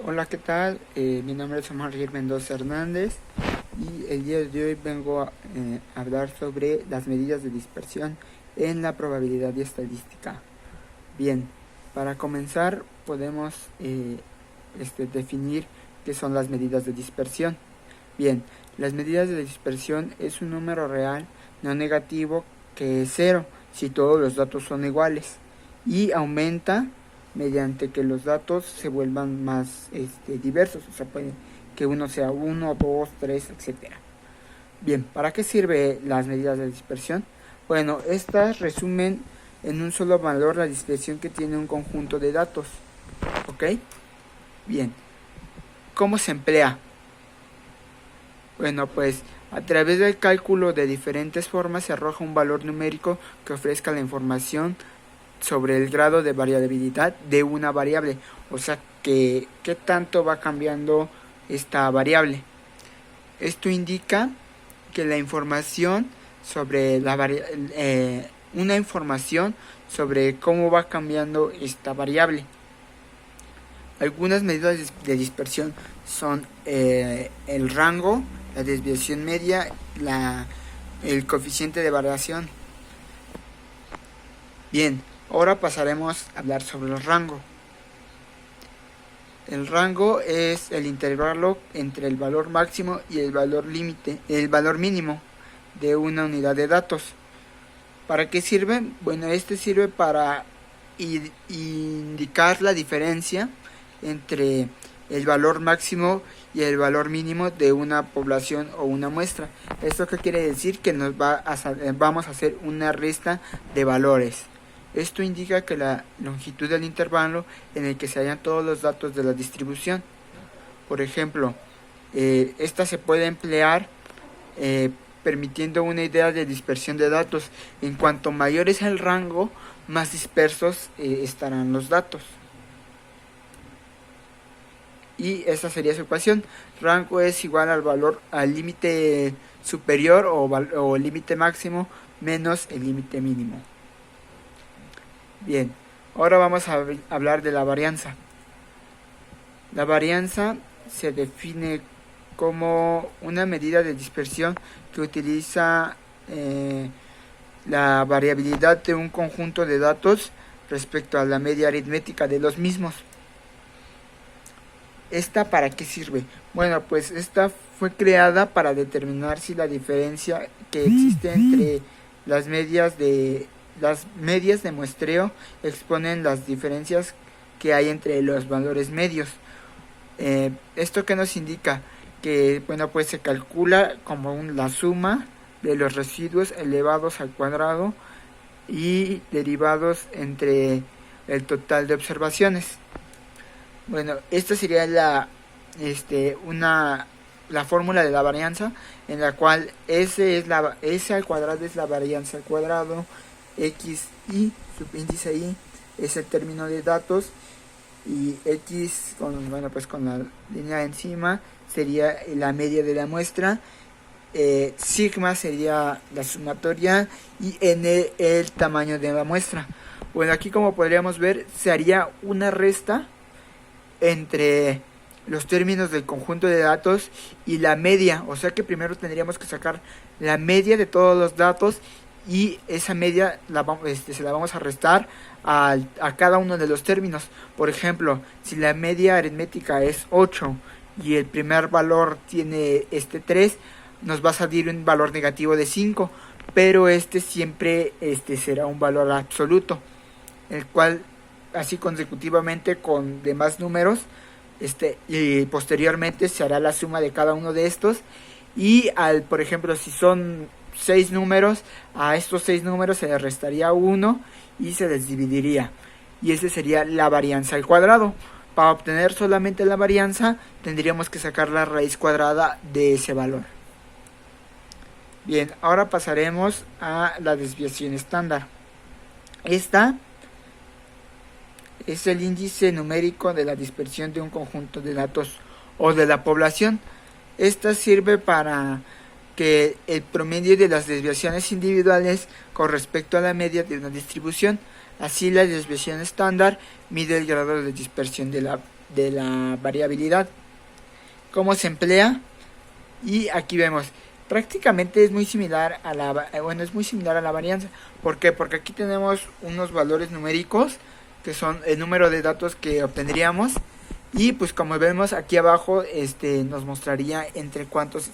Hola, ¿qué tal? Mi nombre es Omar Mendoza Hernández y el día de hoy vengo a hablar sobre las medidas de dispersión en la probabilidad y estadística. Bien, para comenzar podemos definir qué son las medidas de dispersión. Bien, las medidas de dispersión es un número real no negativo que es cero si todos los datos son iguales y aumenta mediante que los datos se vuelvan más diversos, o sea, puede que uno sea 1, 2, 3, etcétera. Bien, ¿para qué sirven las medidas de dispersión? Bueno, estas resumen en un solo valor la dispersión que tiene un conjunto de datos. ¿Ok? Bien, ¿cómo se emplea? Bueno, pues a través del cálculo de diferentes formas se arroja un valor numérico que ofrezca la información sobre el grado de variabilidad de una variable, o sea, que qué tanto va cambiando esta variable. Esto indica que la información sobre una información sobre cómo va cambiando esta variable. Algunas medidas de dispersión son el rango, la desviación media, el coeficiente de variación. Bien, ahora pasaremos a hablar sobre el rango. El rango es el intervalo entre el valor máximo y el valor mínimo de una unidad de datos. ¿Para qué sirve? Bueno, este sirve para indicar la diferencia entre el valor máximo y el valor mínimo de una población o una muestra. ¿Esto qué quiere decir? Que vamos a hacer una resta de valores. Esto indica que la longitud del intervalo en el que se hallan todos los datos de la distribución. Por ejemplo, esta se puede emplear permitiendo una idea de dispersión de datos. En cuanto mayor es el rango, más dispersos estarán los datos. Y esa sería su ecuación. Rango es igual al límite superior o límite máximo menos el límite mínimo. Bien, ahora vamos a hablar de la varianza. La varianza se define como una medida de dispersión que utiliza la variabilidad de un conjunto de datos respecto a la media aritmética de los mismos. ¿Esta para qué sirve? Bueno, pues esta fue creada para determinar si la diferencia que existe entre las medias de muestreo exponen las diferencias que hay entre los valores medios. ¿Esto qué nos indica? Que bueno, pues se calcula como la suma de los residuos elevados al cuadrado y derivados entre el total de observaciones. Bueno, esta sería la fórmula de la varianza, en la cual S al cuadrado es la varianza al cuadrado, X y subíndice Y es el término de datos, y X con la línea encima sería la media de la muestra, sigma sería la sumatoria y n el tamaño de la muestra. Bueno, aquí como podríamos ver se haría una resta entre los términos del conjunto de datos y la media, o sea que primero tendríamos que sacar la media de todos los datos y esa media se la vamos a restar a cada uno de los términos. Por ejemplo, si la media aritmética es 8 y el primer valor tiene 3, nos va a salir un valor negativo de 5, pero siempre será un valor absoluto, el cual así consecutivamente con demás números, y posteriormente se hará la suma de cada uno de estos, y por ejemplo, si son 6 números, a estos 6 números se les restaría 1 y se les dividiría, y esa sería la varianza al cuadrado. Para obtener solamente la varianza tendríamos que sacar la raíz cuadrada de ese valor. Bien, ahora pasaremos a la desviación estándar. Esta es el índice numérico de la dispersión de un conjunto de datos o de la población. Esta sirve para que el promedio de las desviaciones individuales con respecto a la media de una distribución. Así, la desviación estándar mide el grado de dispersión de la de la variabilidad. ¿Cómo se emplea? Y aquí vemos, prácticamente es muy similar a es muy similar a la varianza. ¿Por qué? Porque aquí tenemos unos valores numéricos que son el número de datos que obtendríamos, y pues como vemos aquí abajo nos mostraría entre cuántos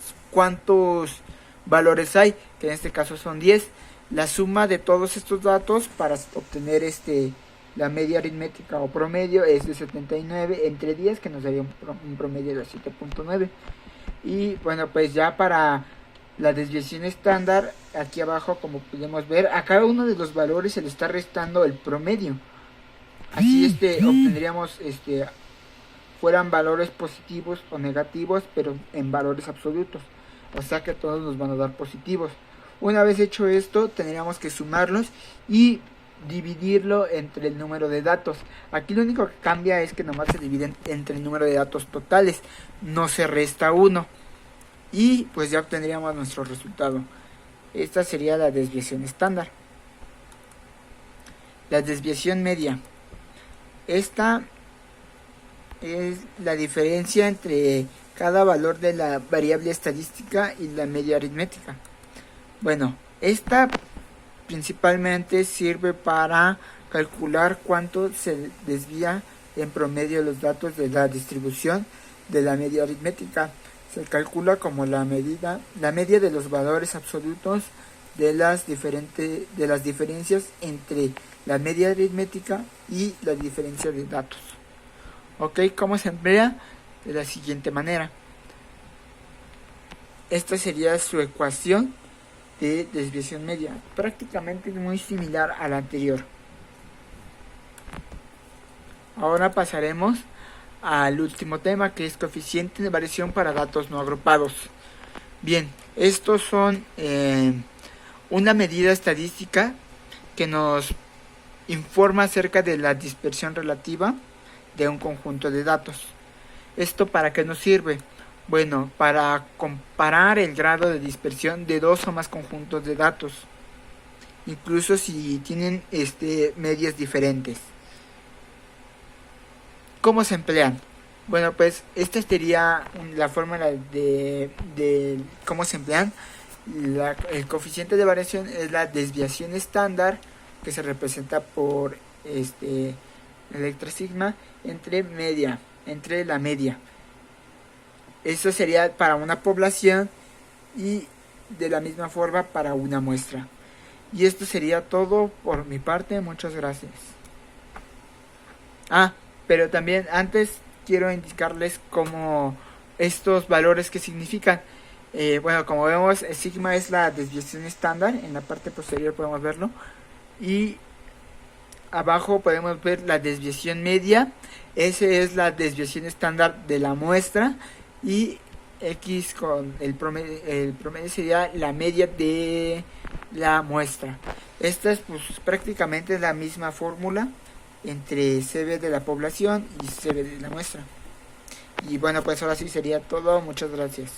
valores hay, que en este caso son 10. La suma de todos estos datos para obtener la media aritmética o promedio es de 79 entre 10, que nos daría un promedio de 7.9. Y bueno, pues ya para la desviación estándar, aquí abajo, como podemos ver, a cada uno de los valores se le está restando el promedio. Así obtendríamos fueran valores positivos o negativos, pero en valores absolutos, o sea que todos nos van a dar positivos. Una vez hecho esto, tendríamos que sumarlos y dividirlo entre el número de datos. Aquí lo único que cambia es que nomás se dividen entre el número de datos totales, no se resta uno, y pues ya obtendríamos nuestro resultado. Esta sería la desviación estándar. La desviación media, esta es la diferencia entre cada valor de la variable estadística y la media aritmética. Bueno, esta principalmente sirve para calcular cuánto se desvía en promedio los datos de la distribución de la media aritmética. Se calcula como la media de los valores absolutos de las diferencias entre la media aritmética y la diferencia de datos. Ok, ¿cómo se emplea? De la siguiente manera. Esta sería su ecuación de desviación media, prácticamente muy similar a la anterior. Ahora pasaremos al último tema, que es coeficiente de variación para datos no agrupados. Bien, estos son una medida estadística que nos informa acerca de la dispersión relativa de un conjunto de datos. ¿Esto para qué nos sirve? Bueno, para comparar el grado de dispersión de dos o más conjuntos de datos, incluso si tienen medias diferentes. ¿Cómo se emplean? Bueno, pues esta sería la fórmula de cómo se emplean. El coeficiente de variación es la desviación estándar, que se representa por letra sigma, entre la media. Eso sería para una población y de la misma forma para una muestra. Y esto sería todo por mi parte. Muchas gracias. Pero también antes quiero indicarles cómo estos valores que significan. Bueno, como vemos, sigma es la desviación estándar. En la parte posterior podemos verlo. Y abajo podemos ver la desviación media. Esa es la desviación estándar de la muestra. Y X con el promedio sería la media de la muestra. Esta es pues prácticamente la misma fórmula entre CB de la población y CB de la muestra. Y bueno, pues ahora sí sería todo. Muchas gracias.